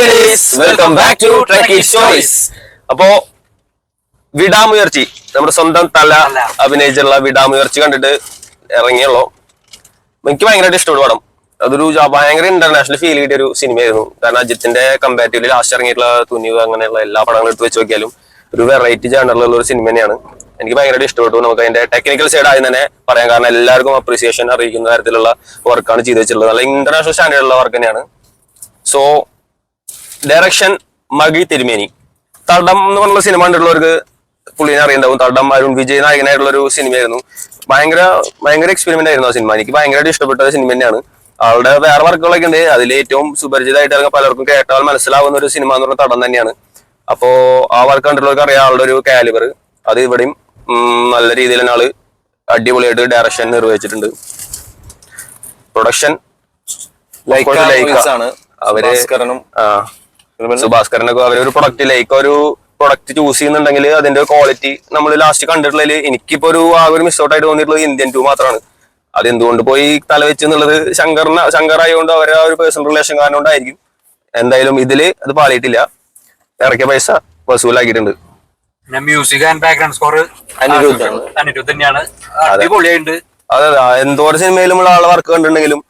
Welcome back to trucky stories. അപ്പോ വിടാമുയർച്ചി, നമ്മുടെ സ്വന്തം തല അഭിനയിച്ചുള്ള വിടാമുയർച്ചി കണ്ടിട്ട് ഇറങ്ങിയുള്ളൂ. എനിക്ക് ഭയങ്കരമായിട്ട് ഇഷ്ടപ്പെട്ടു പടം. അതൊരു ഭയങ്കര ഇന്റർനാഷണൽ ഫീൽ കിട്ടിയ ഒരു സിനിമയായിരുന്നു. കാരണം അജിത്തിന്റെ കമ്പാരിറ്റീവ്ലി ലാസ്റ്റ് ഇറങ്ങിയിട്ടുള്ള തുനിവ് അങ്ങനെയുള്ള എല്ലാ പടങ്ങളും എടുത്ത് വെച്ച് നോക്കിയാലും ഒരു വെറൈറ്റി ജേണറിലുള്ള ഒരു സിനിമ തന്നെയാണ്. എനിക്ക് ഭയങ്കരമായിട്ട് ഇഷ്ടപ്പെട്ടു. നമുക്ക് അതിന്റെ ടെക്നിക്കൽ സൈഡ് ആയി തന്നെ പറയാം. കാരണം എല്ലാവർക്കും അപ്രീസിയേഷൻ അറിയിക്കുന്ന തരത്തിലുള്ള വർക്കാണ് ചെയ്ത് വെച്ചിട്ടുള്ളത്. നല്ല ഇന്റർനാഷണൽ സ്റ്റാൻഡേർഡുള്ള വർക്ക് തന്നെയാണ്. സോ ഡയറക്ഷൻ മകി തിരുമേനി. തടം എന്ന് പറഞ്ഞുള്ള സിനിമ കണ്ടിട്ടുള്ളവർക്ക് പുള്ളിനെ അറിയുണ്ടാവും. തടം അരുൺ വിജയ് നായകനായിട്ടുള്ള ഒരു സിനിമയായിരുന്നു. ഭയങ്കര എക്സ്പെരിമെന്റ് ആയിരുന്നു ആ സിനിമ. എനിക്ക് ഭയങ്കരമായിട്ട് ഇഷ്ടപ്പെട്ട സിനിമ തന്നെയാണ്. ആളുടെ വേറെ വർക്കുകളൊക്കെ ഉണ്ട്. അതിൽ ഏറ്റവും സുപരിചിതമായിട്ട് ഇറങ്ങുന്ന പലർക്കും കേട്ടാൽ മനസ്സിലാവുന്ന ഒരു സിനിമ എന്ന് പറഞ്ഞ തടം തന്നെയാണ്. അപ്പോ ആ വർക്ക് കണ്ടിട്ടുള്ളവർക്ക് അറിയാം ആളുടെ ഒരു കാലിബർ. അത് ഇവിടെയും നല്ല രീതിയിൽ തന്നെ ആള് അടിപൊളിയായിട്ട് ഡയറക്ഷൻ നിർവഹിച്ചിട്ടുണ്ട്. പ്രൊഡക്ഷൻ അവര് സുഭാസ്കരനൊക്കെ അവരൊരു പ്രൊഡക്റ്റ് ചൂസ് ചെയ്യുന്നുണ്ടെങ്കിൽ അതിന്റെ ക്വാളിറ്റി നമ്മൾ ലാസ്റ്റ് കണ്ടിട്ടുള്ളതിൽ എനിക്കിപ്പോ ആകെ ഒരു മിസ് ഔട്ട് ആയിട്ട് തോന്നിയിട്ടുള്ളത് ഇന്ത്യൻ 2 മാത്രമാണ്. അത് എന്തുകൊണ്ട് പോയി തലവെച്ച് എന്നുള്ളത് ശങ്കറായതുകൊണ്ട് അവരെ ആ ഒരു പേഴ്സണൽ റിലേഷൻ കാരണം കൊണ്ടായിരിക്കും. എന്തായാലും ഇതില് അത് പാളിയിട്ടില്ല. ഇറക്കിയ പൈസ വസൂലാക്കിയിട്ടുണ്ട്. Music and background score Anirudh തന്നെയാണ്. അടിപൊളിയായിട്ടുണ്ട്. അതെ, എന്തോരം സിനിമയിലുമുള്ള ആളെ വർക്ക് കണ്ടിട്ടുണ്ടെങ്കിലും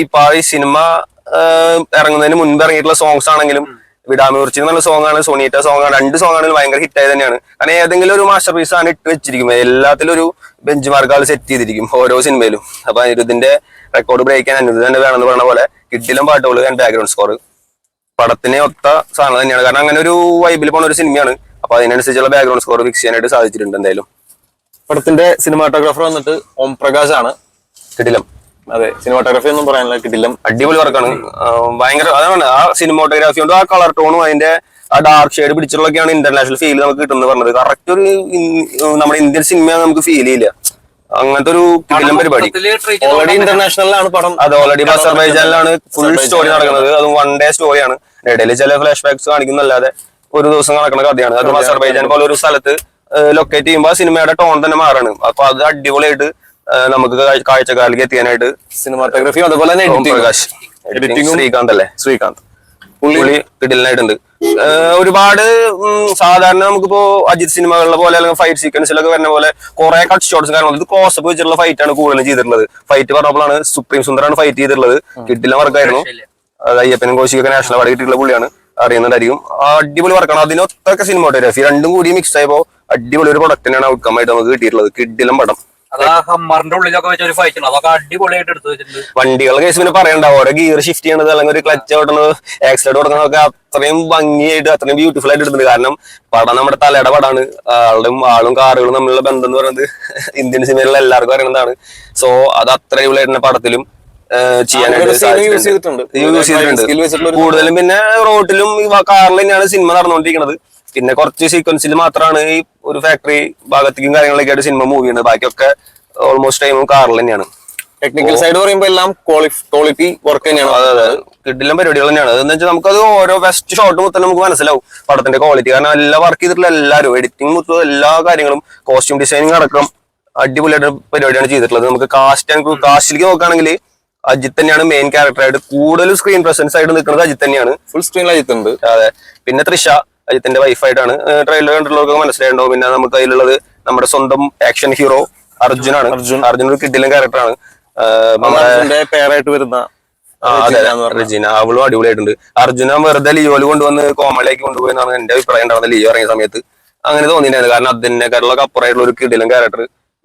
ഇപ്പൊ ഈ സിനിമ ഇറങ്ങുന്നതിന് മുൻപ് ഇറങ്ങിയിട്ടുള്ള സോങ്സ് ആണെങ്കിലും വിടാമുയർച്ചി എന്നുള്ള സോങ് ആണ്, സോണിയറ്റ സോങ് ആണ്, 2 സോങ് ആണെങ്കിലും ഭയങ്കര ഹിറ്റായി തന്നെയാണ്. കാരണം ഏതെങ്കിലും ഒരു മാസ്റ്റർ പീസ് ആണ് ഇട്ട് വെച്ചിരിക്കും. എല്ലാത്തിലും ഒരു ബെഞ്ച് മാർക്കുകൾ സെറ്റ് ചെയ്തിരിക്കും ഓരോ സിനിമയിലും. അപ്പൊ അനിരുദ്ധിന്റെ റെക്കോർഡ് ബ്രേക്ക് ചെയ്യാൻ അനിരുദ്ധ് തന്നെ വേണമെന്ന് പറഞ്ഞ പോലെ കിട്ടിലും പാട്ടുകൾ ആൻഡ് ബാക്ക്ഗ്രൗണ്ട് സ്കോർ പടത്തിന് ഒത്ത സാധനം തന്നെയാണ്. കാരണം അങ്ങനെ ഒരു വൈബിൽ പോണ ഒരു സിനിമയാണ്. അപ്പൊ അതിനനുസരിച്ചുള്ള ബാക്ക്ഗ്രൗണ്ട് സ്കോർ ഫിക്സ് ചെയ്യാനായിട്ട് സാധിച്ചിട്ടുണ്ട്. എന്തായാലും പടത്തിന്റെ സിനിമാറ്റോഗ്രാഫർ വന്നിട്ട് ഓം പ്രകാശ് ആണ്. കിടിലം. അതെ, സിനിമാറ്റോഗ്രാഫി ഒന്നും പറയാനില്ല, കിടിലം, അടിപൊളി വർക്കാണ്. ഭയങ്കര അതാണ് ആ സിനിമാറ്റോഗ്രാഫി കൊണ്ട് ആ കളർ ടോണും അതിന്റെ ആ ഡാർക്ക് ഷെയ്ഡ് പിടിച്ചിട്ടുള്ളൊക്കെയാണ് ഇന്റർനാഷണൽ ഫീൽ നമുക്ക് കിട്ടുന്നത് പറഞ്ഞത്. കറക്റ്റ് ഒരു നമ്മുടെ ഇന്ത്യൻ സിനിമ നമുക്ക് ഫീൽ ചെയ്യില്ല. അങ്ങനത്തെ ഒരു കിടിലം പരിപാടി. ഓൾറെഡി ഇന്റർനാഷണലാണ് പടം. അത് ഓൾറെഡി അസർബൈജാനിലാണ് ഫുൾ സ്റ്റോറി നടക്കുന്നത്. അതും 1 ഡേ സ്റ്റോറിയാണ്. ഇടയിൽ ചില ഫ്ലാഷ് ബാക്സ് കാണിക്കുന്നല്ലാതെ ഒരു ദിവസം നടക്കുന്ന കഥയാണ്. അതും അസർബൈജാൻ പോലെ ഒരു സ്ഥലത്ത് ലൊക്കേറ്റ് ചെയ്യുമ്പോൾ സിനിമയുടെ ടോൺ തന്നെ മാറാണ്. അപ്പൊ അത് അടിപൊളിയായിട്ട് നമുക്ക് കാഴ്ചക്കാരിലേക്ക് എത്തിക്കാനായിട്ട് സിനിമാറ്റോഗ്രാഫി അതുപോലെ തന്നെ എഡിറ്റിംഗ് ശ്രീകാന്ത് പുള്ളി കിടിലനായിട്ടുണ്ട്. ഒരുപാട് സാധാരണ നമുക്കിപ്പോ അജിത് സിനിമകളിലെ പോലെ അല്ലെങ്കിൽ ഫൈറ്റ് സീക്വൻസിലൊക്കെ വരുന്ന പോലെ കുറെ കട്ട് ഷോട്ട്സ് കാരണം ഇത് ക്ലോസപ്പ് വെച്ചിട്ടുള്ള ഫൈറ്റ് ആണ് കൂടുതലും ചെയ്തിട്ടുള്ളത്. ഫൈറ്റ് പറഞ്ഞപ്പോഴാണ് സുപ്രീം സുന്ദറാണ് ഫൈറ്റ് ചെയ്തിട്ടുള്ളത്. കിടിലൻ വർക്കായിരുന്നു. അത് അയ്യപ്പനും കോശിക്കൊക്കെ നാഷണൽ അവാർഡ് കിട്ടിയിട്ടുള്ള പുള്ളിയാണ്, അറിയുന്നുണ്ടായിരിക്കും. അടിപൊളി വർക്കാണ്. അതിനൊത്തൊക്കെ സിനിമാറ്റോഗ്രാഫി രണ്ടും കൂടി മിക്സ് ആയപ്പോ അടിപൊളി ഒരു പ്രൊഡക്റ്റ് തന്നെയാണ് ഔട്ട്കം ആയിട്ട് നമുക്ക് കിട്ടിയിട്ടുള്ളത്. കിടിലം പടം. വണ്ടികളുടെ കേസ് പിന്നെ പറയണ്ട. ഓരോ ഗിയർ ഷിഫ്റ്റ് ചെയ്യണത് അല്ലെങ്കിൽ ഒരു ക്ലച്ച് ഓടുന്നത് ആക്സിഡന്റ് കൊടുക്കുന്നതൊക്കെ അത്രയും ഭംഗിയായിട്ട് അത്രയും ബ്യൂട്ടിഫുൾ ആയിട്ട് എടുത്തിട്ടുണ്ട്. കാരണം പടം നമ്മുടെ തലയുടെ പടമാണ്. ആളും കാറുകളും തമ്മിലുള്ള ബന്ധം എന്ന് പറയുന്നത് ഇന്ത്യൻ സിനിമയിലുള്ള എല്ലാവർക്കും അറിയുന്നതാണ്. സോ അത് അത്ര അടിപൊളിയായിട്ട് പടത്തിലും ചെയ്യാനായിട്ട് യൂസ് ചെയ്തിട്ടുണ്ട്. കൂടുതലും പിന്നെ റോഡിലും കാറിലും തന്നെയാണ് സിനിമ നടന്നുകൊണ്ടിരിക്കുന്നത്. പിന്നെ കുറച്ച് സീക്വൻസിൽ മാത്രമാണ് ഈ ഒരു ഫാക്ടറി ഭാഗത്തേക്കും കാര്യങ്ങളൊക്കെ ആയിട്ട് സിനിമ മൂവ് ചെയ്യുന്നത്. ബാക്കിയൊക്കെ ഓൾമോസ്റ്റ് ടൈമും കാറിൽ തന്നെയാണ്. ടെക്നിക്കൽ സൈഡ് പറയുമ്പോൾ എല്ലാം ക്വാളിറ്റി വർക്ക് തന്നെയാണ്. അതെ, കിടിലം പരിപാടികൾ തന്നെയാണ്. അതെന്ന് വെച്ചാൽ നമുക്കത് ഓരോ ബെസ്റ്റ് ഷോട്ട് മൊത്തം നമുക്ക് മനസ്സിലാവും പടത്തിന്റെ ക്വാളിറ്റി. കാരണം എല്ലാം വർക്ക് ചെയ്തിട്ടുള്ള എല്ലാവരും എഡിറ്റിംഗ് മൊത്തം എല്ലാ കാര്യങ്ങളും കോസ്റ്റ്യൂം ഡിസൈനിങ് അടക്കം അടിപൊളിയായിട്ട് പരിപാടിയാണ് ചെയ്തിട്ടുള്ളത്. നമുക്ക് കാസ്റ്റിലേക്ക് നോക്കുകയാണെങ്കിൽ അജിത്ത് തന്നെയാണ് മെയിൻ ക്യാരക്ടറായിട്ട് കൂടുതൽ സ്ക്രീൻ പ്രസൻസ് ആയിട്ട് നിൽക്കുന്നത്. അജിത്ത് തന്നെയാണ്. ഫുൾ സ്ക്രീനിൽ അജിത്ത് ഉണ്ട്. അതെ, പിന്നെ തൃഷ അജിത്തിന്റെ വൈഫായിട്ടാണ്. ട്രെയിലർ കണ്ടിട്ടുള്ളവർക്ക് മനസ്സിലായിട്ടുണ്ടാവും. പിന്നെ നമുക്ക് അതിലുള്ളത് നമ്മുടെ സ്വന്തം ആക്ഷൻ ഹീറോ അർജുനാണ്. അർജുൻ ഒരു കിടിലൻ ക്യാരക്ടറാണ്. പേരായിട്ട് വരുന്ന റെജീന, അവളും അടിപൊളിയായിട്ടുണ്ട്. അർജുന വെറുതെ ലിയോയിൽ കൊണ്ടുവന്ന് കോമഡിയിലേക്ക് കൊണ്ടുപോയെന്നാണ് എന്റെ അഭിപ്രായം ഉണ്ടാവുന്നത് ലിയോ ഇറങ്ങിയ സമയത്ത്. അങ്ങനെ തോന്നിയിട്ടുണ്ടായിരുന്നു. കാരണം അതിനേക്കാളുള്ള അപ്പുറമായിട്ടുള്ള ഒരു കിടിലൻ ക്യാരക്ടർ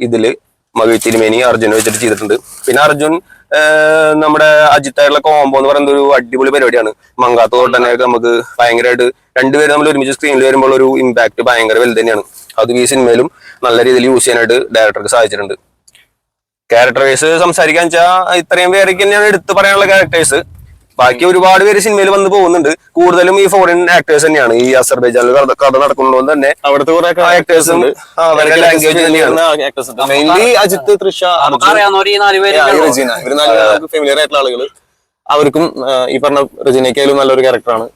ഇതില് മകി തിരുമേനി അർജുനെ വെച്ചിട്ട് ചെയ്തിട്ടുണ്ട്. പിന്നെ അർജുൻ നമ്മുടെ അജിത്തായിട്ടുള്ള കോംബോ എന്ന് പറയുന്നത് ഒരു അടിപൊളി പരിപാടിയാണ്. മങ്കാത്ത തൊട്ട് തന്നെ നമുക്ക് ഭയങ്കരമായിട്ട് രണ്ടുപേരും നമ്മൾ ഒരുമിച്ച് സ്ക്രീനിൽ വരുമ്പോൾ ഒരു ഇമ്പാക്ട് ഭയങ്കര വലുത് തന്നെയാണ്. അത് ഈ സിനിമയിലും നല്ല രീതിയിൽ യൂസ് ചെയ്യാനായിട്ട് ഡയറക്ടർക്ക് സാധിച്ചിട്ടുണ്ട്. ക്യാരക്ടർ വൈസ് സംസാരിക്കാൻ വെച്ചാൽ ഇത്രയും പേരൊക്കെ തന്നെയാണ് എടുത്തു പറയാനുള്ള ക്യാരക്ടേഴ്സ്. ബാക്കി ഒരുപാട് പേര് സിനിമയിൽ വന്ന് പോകുന്നുണ്ട്. കൂടുതലും ഈ ഫോറിൻ ആക്ടേഴ്സ് തന്നെയാണ്. ഈ അസർബൈജാനിൽ കഥ നടക്കുന്നതുകൊണ്ട് തന്നെ അവിടുത്തെ കുറെ ആക്ടേഴ്സും അവരുടെ ലാംഗ്വേജ് തന്നെയാണ്. മെയിൻലി അജിത്ത്, തൃഷ, ഫെമിലിയർ ആയിട്ടുള്ള ആളുകൾ. അവർക്കും ഈ പറഞ്ഞ റെജിനയ്ക്കായാലും നല്ലൊരു ക്യാരക്ടറാണ്.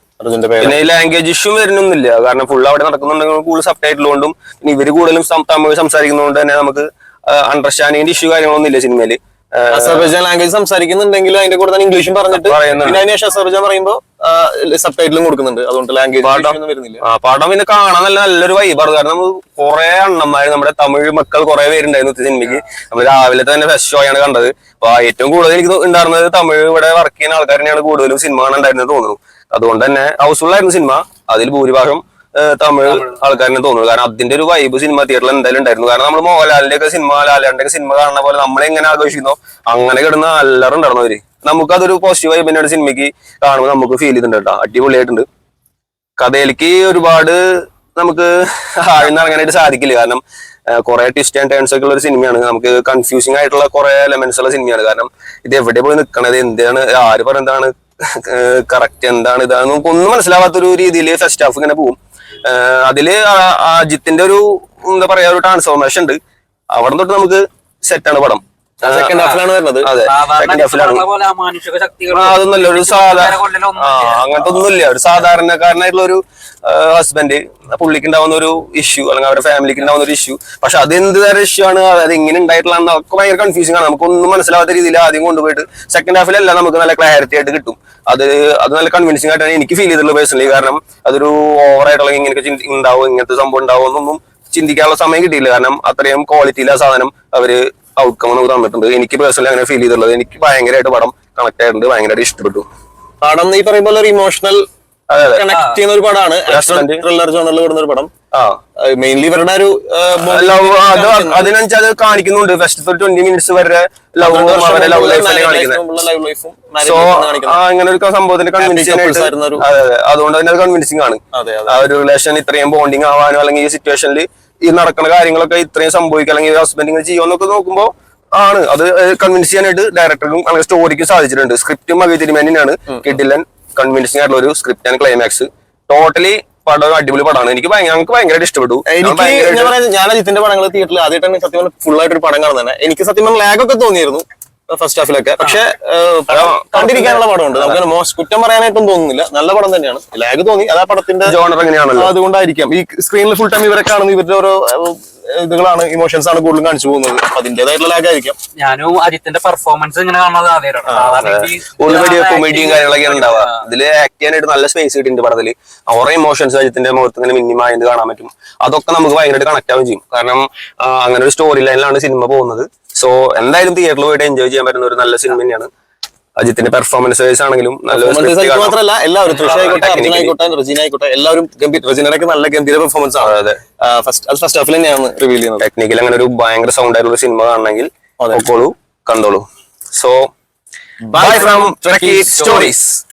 പിന്നെ ലാംഗ്വേജ് ഇഷ്യൂ വരുന്നൊന്നുമില്ല. കാരണം ഫുൾ അവിടെ നടക്കുന്നുണ്ടെങ്കിൽ കൂടുതൽ സബ് ടൈറ്റിലുകൊണ്ടും പിന്നെ ഇവര് കൂടുതലും തമിഴ് സംസാരിക്കുന്നതുകൊണ്ട് തന്നെ നമുക്ക് അണ്ടർസ്റ്റാൻഡിങ്ങിന്റെ ഇഷ്യൂ കാര്യങ്ങളൊന്നും ഇല്ല സിനിമയില്. അസർബൈജാൻ ലാംഗ്വേജ് സംസാരിക്കുന്നുണ്ടെങ്കിലും അതിന്റെ കൂടെ തന്നെ ഇംഗ്ലീഷും പറഞ്ഞിട്ട് അതിനുശേഷം അസർബൈജാൻ പറയുമ്പോൾ സബ് ടൈറ്റിലും കൊടുക്കുന്നുണ്ട്, അതുകൊണ്ട് ലാംഗ്വേജ് ഒന്നും വരുന്നില്ല. പടം പിന്നെ കാണാൻ നല്ലൊരു വൈബാണ്. കാരണം നമ്മൾ കുറെ അണ്ണന്മാര് നമ്മുടെ തമിഴ് മക്കൾ കുറെ പേരുണ്ടായിരുന്നു സിനിമയ്ക്ക്. നമ്മൾ രാവിലെ തന്നെ ഫസ്റ്റ് ഷോ ആണ് കണ്ടത്. അപ്പൊ ഏറ്റവും കൂടുതൽ എനിക്ക് ഉണ്ടായിരുന്നത് തമിഴ് ഇവിടെ വർക്ക് ചെയ്യുന്ന ആൾക്കാർ തന്നെയാണ് കൂടുതലും സിനിമ കാണാണ്ടായിരുന്നത് തോന്നുന്നു. അതുകൊണ്ട് തന്നെ ഹൗസ്ഫുൾ ആയിരുന്നു സിനിമ. അതിൽ ഭൂരിഭാഗം തമിഴ് ആൾക്കാരെന്നെ തോന്നുന്നു. കാരണം അതിന്റെ ഒരു വൈബ് സിനിമ തിയേറ്ററിൽ എന്തായാലും ഉണ്ടായിരുന്നു. കാരണം നമ്മൾ മോഹൻലാലിന്റെ ഒക്കെ സിനിമ, ലാലേട്ടന്റെ ഒക്കെ സിനിമ കാണുന്ന പോലെ നമ്മളെങ്ങനെ ആഘോഷിക്കുന്നോ അങ്ങനെ കിടന്ന് അല്ലറുണ്ടായിരുന്നു അവര്. നമുക്കതൊരു പോസിറ്റീവ് വൈബിന്റെ സിനിമയ്ക്ക് കാണുമ്പോൾ നമുക്ക് ഫീൽ ചെയ്തിട്ടുണ്ട് കേട്ടോ. അടിപൊളിയായിട്ടുണ്ട്. കഥയിലേക്ക് ഒരുപാട് നമുക്ക് ആഴ്ന്നിറങ്ങാനായിട്ട് സാധിക്കില്ല. കാരണം കുറെ ട്വിസ്റ്റ് ആൻഡ് ടേൺസ് ഒക്കെ ഉള്ള ഒരു സിനിമയാണ്. നമുക്ക് കൺഫ്യൂസിംഗ് ആയിട്ടുള്ള കുറെ എലമെന്റ്സ് ഉള്ള സിനിമയാണ്. കാരണം ഇത് എവിടെ പോയി നിൽക്കണത്, എന്താണ്, ആര് പറയുന്നതാണ് കറക്റ്റ്, എന്താണ് ഇതാണ് നമുക്കൊന്നും മനസ്സിലാവാത്തൊരു രീതിയിൽ ഫസ്റ്റ് ഹാഫ് ഇങ്ങനെ പോകും. അതില് അജിത്തിന്റെ ഒരു എന്താ പറയാ ഒരു ട്രാൻസ്ഫോർമേഷൻ ഉണ്ട്. അവിടെ തൊട്ട് നമുക്ക് സെറ്റാണ് പടം. സെക്കൻഡ് ഹാഫിലാണ് വരുന്നത്. അതെ, സെക്കൻഡ് ഹാഫിലാണ്. അതൊന്നുമില്ല, ഒരു അങ്ങനത്തെ ഒന്നുമില്ല. ഒരു സാധാരണക്കാരനായിട്ടുള്ള ഒരു ഹസ്ബൻഡ്, പുള്ളിക്ക് ഉണ്ടാവുന്ന ഒരു ഇഷ്യൂ അല്ലെങ്കിൽ അവരുടെ ഫാമിലിക്ക് ഉണ്ടാവുന്ന ഒരു ഇഷ്യൂ. പക്ഷെ അത് എന്ത് തരം ഇഷ്യൂ ആണ്, അത് എങ്ങനെ ഉണ്ടായിട്ടുള്ള ഒക്കെ ഭയങ്കര കൺഫ്യൂസിംഗ് ആണ്. നമുക്കൊന്നും മനസ്സിലാവാത്ത രീതിയിൽ ആദ്യം കൊണ്ടുപോയിട്ട് സെക്കൻഡ് ഹാഫിലെല്ലാം നമുക്ക് നല്ല ക്ലാരിറ്റി ആയിട്ട് കിട്ടും. അത് നല്ല കൺവിൻസിംഗ് ആയിട്ടാണ് എനിക്ക് ഫീൽ ചെയ്തിട്ടുള്ളത് പേഴ്സണലി. കാരണം അതൊരു ഓവറായിട്ടുള്ള ഇങ്ങനെയൊക്കെ ഉണ്ടാവും, ഇങ്ങനത്തെ സംഭവം ഉണ്ടാവും എന്നൊന്നും ചിന്തിക്കാനുള്ള സമയം കിട്ടിയില്ല. കാരണം അത്രയും ക്വാളിറ്റിയിലെ സാധനം അവര് ഔട്ട്കം നമുക്ക് തന്നിട്ടുണ്ട്. എനിക്ക് പേഴ്സണലി അങ്ങനെ ഫീൽ ചെയ്തിട്ടുള്ളത്. എനിക്ക് ഭയങ്കരമായിട്ട് പടം കണക്ട് ആയിട്ടുണ്ട്, ഭയങ്കരമായിട്ട് ഇഷ്ടപ്പെട്ടു. പടം ഈ പറയുമ്പോൾ ഒരു ഇമോഷണൽ കണക്ട് ചെയ്യുന്ന ഒരു പടമാണ്. ത്രില്ലർ ജോണറിൽ വരുന്ന ഒരു പടം. മെയിൻലി ഇവരുടെ ഒരു അതിനനുസരിച്ച് അത് കാണിക്കുന്നുണ്ട്. ഫസ്റ്റ് 20 മിനിറ്റ്സ് വരെ ലവ് ലൈഫും. സോ അങ്ങനെ ഒരു സംഭവത്തിന് കൺവിൻസിംഗ് ആയിട്ട്, അതെ അതെ, അതുകൊണ്ട് തന്നെ അത് കൺവിൻസിംഗ് ആണ്. ആ ഒരു റിലേഷൻ ഇത്രയും ബോണ്ടിങ് ആവാനോ അല്ലെങ്കിൽ ഈ സിറ്റുവേഷനിൽ ഈ നടക്കുന്ന കാര്യങ്ങളൊക്കെ ഇത്രയും സംഭവിക്കുക അല്ലെങ്കിൽ ഹസ്ബൻഡ് ഇങ്ങനെ ചെയ്യുമെന്നൊക്കെ നോക്കുമ്പോൾ ആണ് അത് കൺവിൻസ് ചെയ്യാനായിട്ട് ഡയറക്ടർക്കും അല്ലെങ്കിൽ സ്റ്റോറിക്കും സാധിച്ചിട്ടുണ്ട്. സ്ക്രിപ്റ്റും മകി തിരുമേനിയാണ് കിട്ടില്ലൻ കൺവിൻസിംഗ് ആയിട്ടുള്ള ഒരു സ്ക്രിപ്റ്റ് ആൻഡ് ക്ലൈമാക്സ്. ടോട്ടലി പടം അടിപൊളി പടമാണ്. ഞങ്ങൾക്ക് ഭയങ്കരമായിട്ട് ഇഷ്ടപ്പെട്ടു. ഞാൻ അജിത്തിന്റെ പടങ്ങൾ തിയേറ്ററിൽ ആദ്യമായിട്ടാണ് സത്യം പറഞ്ഞാൽ ഫുൾ ആയിട്ട് ഒരു പടം കാണുന്നത്. എനിക്ക് സത്യം പറഞ്ഞാൽ ലാഗ് ഒക്കെ തോന്നിയിരുന്നു ഫസ്റ്റ് ഹാഫിലൊക്കെ. പക്ഷെ കണ്ടിരിക്കാനുള്ള പടമുണ്ട്. നമുക്ക് കുറ്റം പറയാനായിട്ടൊന്നും തോന്നുന്നില്ല. നല്ല പടം തന്നെയാണ്. ലാഗ് തോന്നി, അതാ പടത്തിന്റെ ജോണർ എങ്ങനെയാണല്ലോ, അതുകൊണ്ടായിരിക്കാം. ഈ സ്ക്രീനിൽ ഫുൾ ടൈം ഇവരെ കാണുന്നു, ഇവരുടെ ഓരോ ഇതുകളാണ്, ഇമോഷൻസ് ആണ് കൂടുതലും കാണിച്ചു പോകുന്നത്. അതിന്റേതായിട്ടുള്ള ലാഗ് ആയിരിക്കാം. ഞാനും അജിത്തിന്റെ പെർഫോമൻസ് ഇങ്ങനെ കാണുന്നത് കൊമേഡിയും കാര്യങ്ങളൊക്കെയാണ് ഉണ്ടാവുക. ഇതില് ആക്ട് ചെയ്യാനായിട്ട് നല്ല സ്പേസ് കിട്ടിയിട്ടുണ്ട് പടത്തില്. അവരുടെ ഇമോഷൻസ് അജിത്തിന്റെ മുഖത്ത് ഇങ്ങനെ മിനിമമായിട്ട് കാണാൻ പറ്റും. അതൊക്കെ നമുക്ക് ഭയങ്കരമായിട്ട് കണക്ട് ആവുകയും ചെയ്യും. കാരണം അങ്ങനെ ഒരു സ്റ്റോറി ലൈനിലാണ് സിനിമ പോകുന്നത്. സോ എന്തായാലും തിയേറ്ററിൽ പോയിട്ട് എൻജോയ് ചെയ്യാൻ പറ്റുന്ന ഒരു നല്ല സിനിമ തന്നെയാണ്. അജിത്തിന്റെ പെർഫോമൻസ് വൈസ് ആണെങ്കിലും മാത്രമല്ല എല്ലാവരും തൃശ്ശ ആയിക്കോട്ടെ, അർജുന ആയിക്കോട്ടെ, റെജീന ആയിക്കോട്ടെ, എല്ലാവരും റെജീനയൊക്കെ നല്ല ഗംഭീര പെർഫോമൻസ് ആണ്. അതെ, ഫസ്റ്റ് ഹാഫിൽ തന്നെയാണ് റിവീൽ ചെയ്യുന്നത്. ടെക്നിക്കൽ അങ്ങനെ ഒരു ഭയങ്കര സൗണ്ട് ആയിട്ടുള്ള സിനിമ കാണണമെങ്കിൽ കണ്ടോളൂ. So bye from trucky stories.